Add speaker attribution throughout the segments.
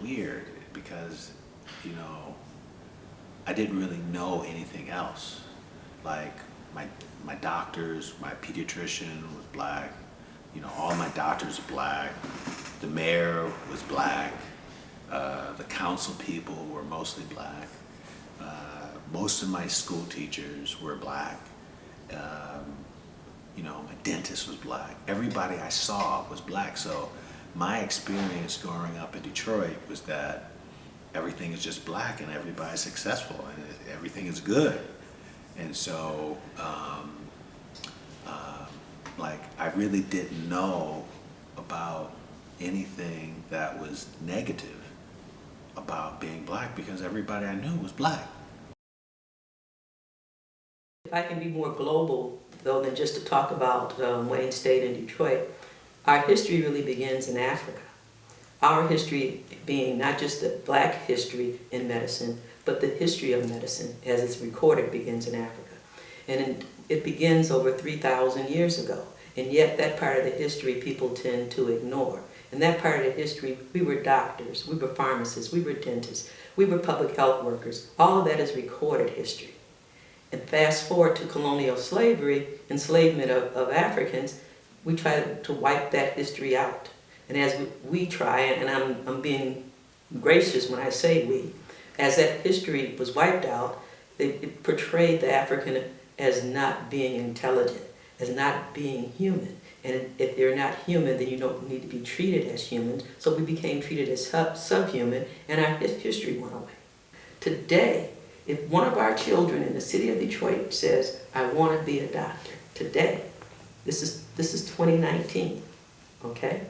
Speaker 1: weird because, you know, I didn't really know anything else. Like my doctors, my pediatrician was black. You know, all my doctors are black. The mayor was black. The council people were mostly black. Most of my school teachers were black. You know, my dentist was black. Everybody I saw was black. So my experience growing up in Detroit was that everything is just black and everybody's successful and everything is good. And so, like, I really didn't know about anything that was negative about being black because everybody I knew was black.
Speaker 2: If I can be more global, though, than just to talk about Wayne State and Detroit, our history really begins in Africa. Our history being not just the black history in medicine, but the history of medicine as it's recorded begins in Africa. And it begins over 3,000 years ago. And yet that part of the history people tend to ignore. In that part of the history, we were doctors, we were pharmacists, we were dentists, we were public health workers. All of that is recorded history. And fast forward to colonial slavery, enslavement of Africans, we try to wipe that history out. And as we try, and I'm being gracious when I say we, as that history was wiped out, it portrayed the African as not being intelligent, as not being human. And if they're not human, then you don't need to be treated as humans. So we became treated as subhuman, and our history went away. Today, if one of our children in the city of Detroit says, I want to be a doctor, today, this is 2019, okay?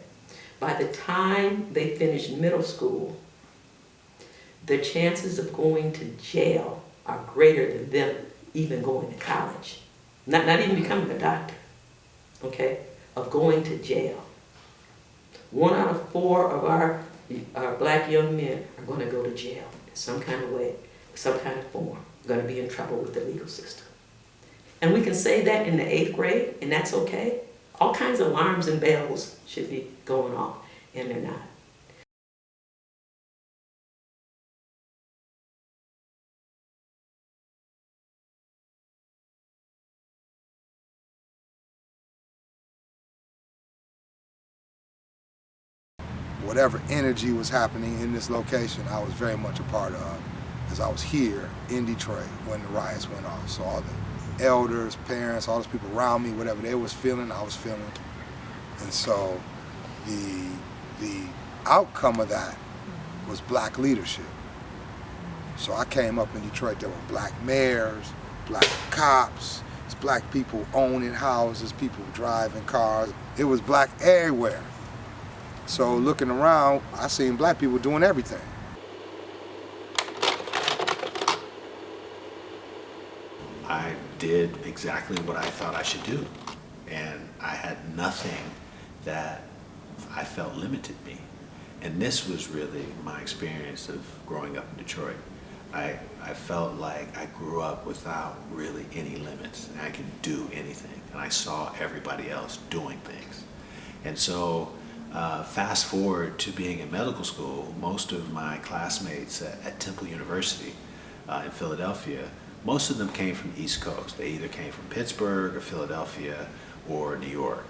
Speaker 2: By the time they finish middle school, the chances of going to jail are greater than them even going to college. Not even becoming a doctor, okay? Of going to jail. 1 out of 4 of our black young men are going to go to jail in some kind of way, some kind of form. Going to be in trouble with the legal system. And we can say that in the 8th grade, and that's okay. All kinds of alarms and bells should be going off, and they're not.
Speaker 3: Whatever energy was happening in this location, I was very much a part of, as I was here in Detroit when the riots went off. So all the elders, parents, all those people around me, whatever they was feeling, I was feeling. And so the outcome of that was black leadership. So I came up in Detroit, there were black mayors, black cops, it's black people owning houses, people driving cars. It was black everywhere. So looking around, I seen black people doing everything.
Speaker 1: I did exactly what I thought I should do. And I had nothing that I felt limited me. And this was really my experience of growing up in Detroit. I felt like I grew up without really any limits. And I could do anything. And I saw everybody else doing things. And so fast forward to being in medical school, most of my classmates at Temple University in Philadelphia, most of them came from the East Coast. They either came from Pittsburgh or Philadelphia or New York.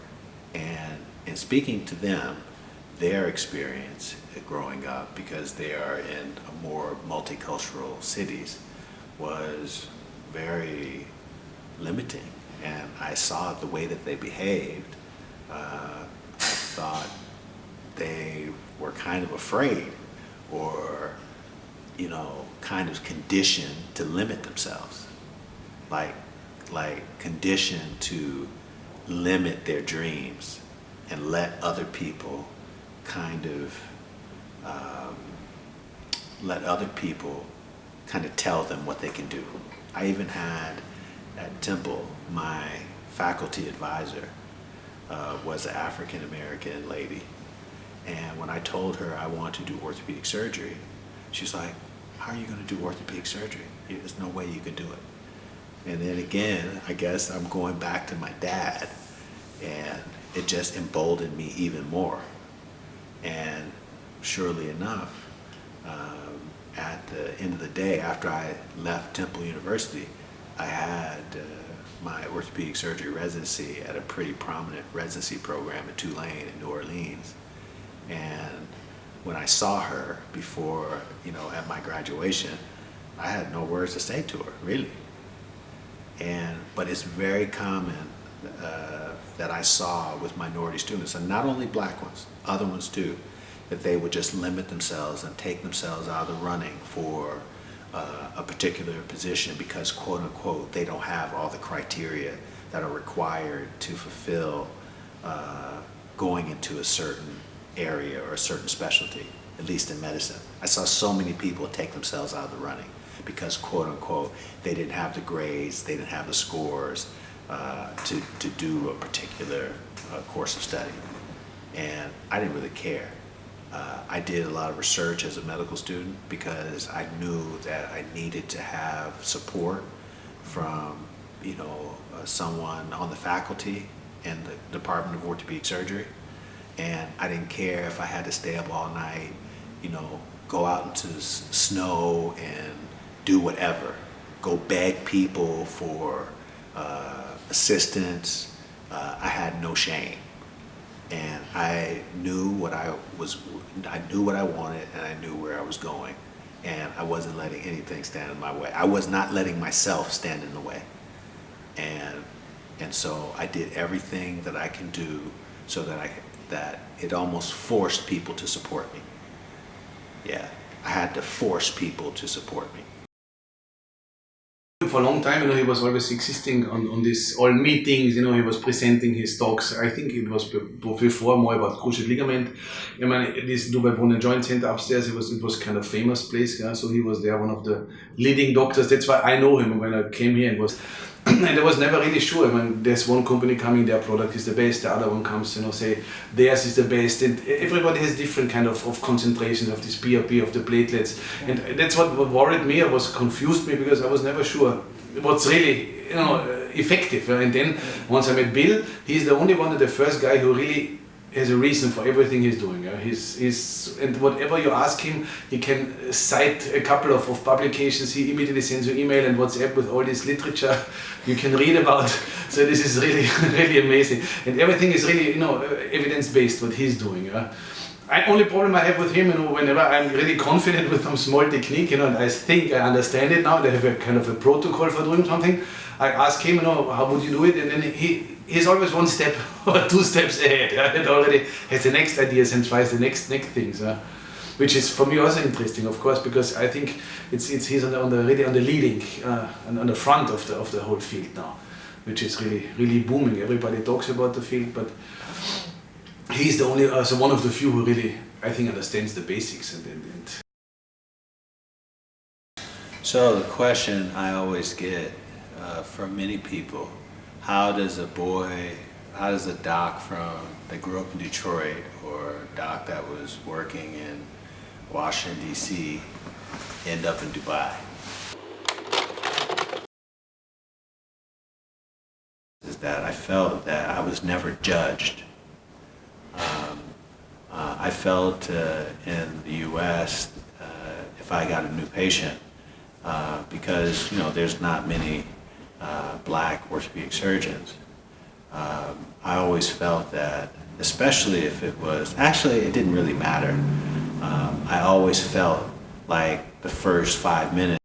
Speaker 1: And in speaking to them, their experience growing up, because they are in a more multicultural cities, was very limiting. And I saw the way that they behaved. I thought they were kind of afraid or, you know, kind of conditioned to limit themselves. Like conditioned to limit their dreams and let other people kind of, tell them what they can do. I even had at Temple, my faculty advisor was an African-American lady. And when I told her I wanted to do orthopedic surgery, she's like, how are you going to do orthopedic surgery? There's no way you can do it. And then again, I guess I'm going back to my dad, and it just emboldened me even more. And surely enough, At the end of the day, after I left Temple University, I had my orthopedic surgery residency at a pretty prominent residency program in Tulane in New Orleans. And when I saw her before, at my graduation, I had no words to say to her, really. But it's very common that I saw with minority students, and not only black ones, other ones too, that they would just limit themselves and take themselves out of the running for a particular position because, quote unquote, they don't have all the criteria that are required to fulfill going into a certain area or a certain specialty, at least in medicine. I saw so many people take themselves out of the running because, quote unquote, they didn't have the grades, they didn't have the scores to do a particular course of study. And I didn't really care. I did a lot of research as a medical student because I knew that I needed to have support from, someone on the faculty in the Department of Orthopedic Surgery. And I didn't care if I had to stay up all night, go out into the snow and do whatever, go beg people for assistance. I had no shame. And I knew what I wanted, and I knew where I was going, and I wasn't letting anything stand in my way. I was not letting myself stand in the way, and so I did everything that I can do so that it almost forced people to support me. Yeah, I had to force people to support me.
Speaker 4: For a long time, he was always existing on these all meetings. He was presenting his talks. I think it was before more about cruciate ligament. This Dubai Bone and Joint Center upstairs. It was kind of famous place. Yeah? So he was there, one of the leading doctors. That's why I know him when I came here. And I was never really sure. There's one company coming, their product is the best. The other one comes, say theirs is the best. And everybody has different kind of concentrations of this PRP, of the platelets. And that's what worried me. It was confused me because I was never sure what's really, effective. And then once I met Bill, he's the only one, the first guy who really has a reason for everything he's doing. And whatever you ask him, he can cite a couple of publications. He immediately sends you email and WhatsApp with all this literature you can read about. So this is really, really amazing. And everything is really, evidence-based what he's doing. Only problem I have with him, whenever I'm really confident with some small technique, and I think I understand it now, they have a kind of a protocol for doing something, I ask him, how would you do it? And then he's always one step or two steps ahead. And already has the next ideas and tries the next things. Which is for me also interesting, of course, because I think he's really on the leading, on the front of the whole field now, which is really, really booming. Everybody talks about the field, but he's the only, one of the few who really, I think, understands the basics.
Speaker 1: So the question I always get from many people, how does a doc that grew up in Detroit or a doc that was working in Washington, D.C. end up in Dubai? Is that I felt that I was never judged. I felt in the U.S. If I got a new patient, because there's not many black orthopedic surgeons, I always felt that, especially if it didn't really matter. I always felt like the first 5 minutes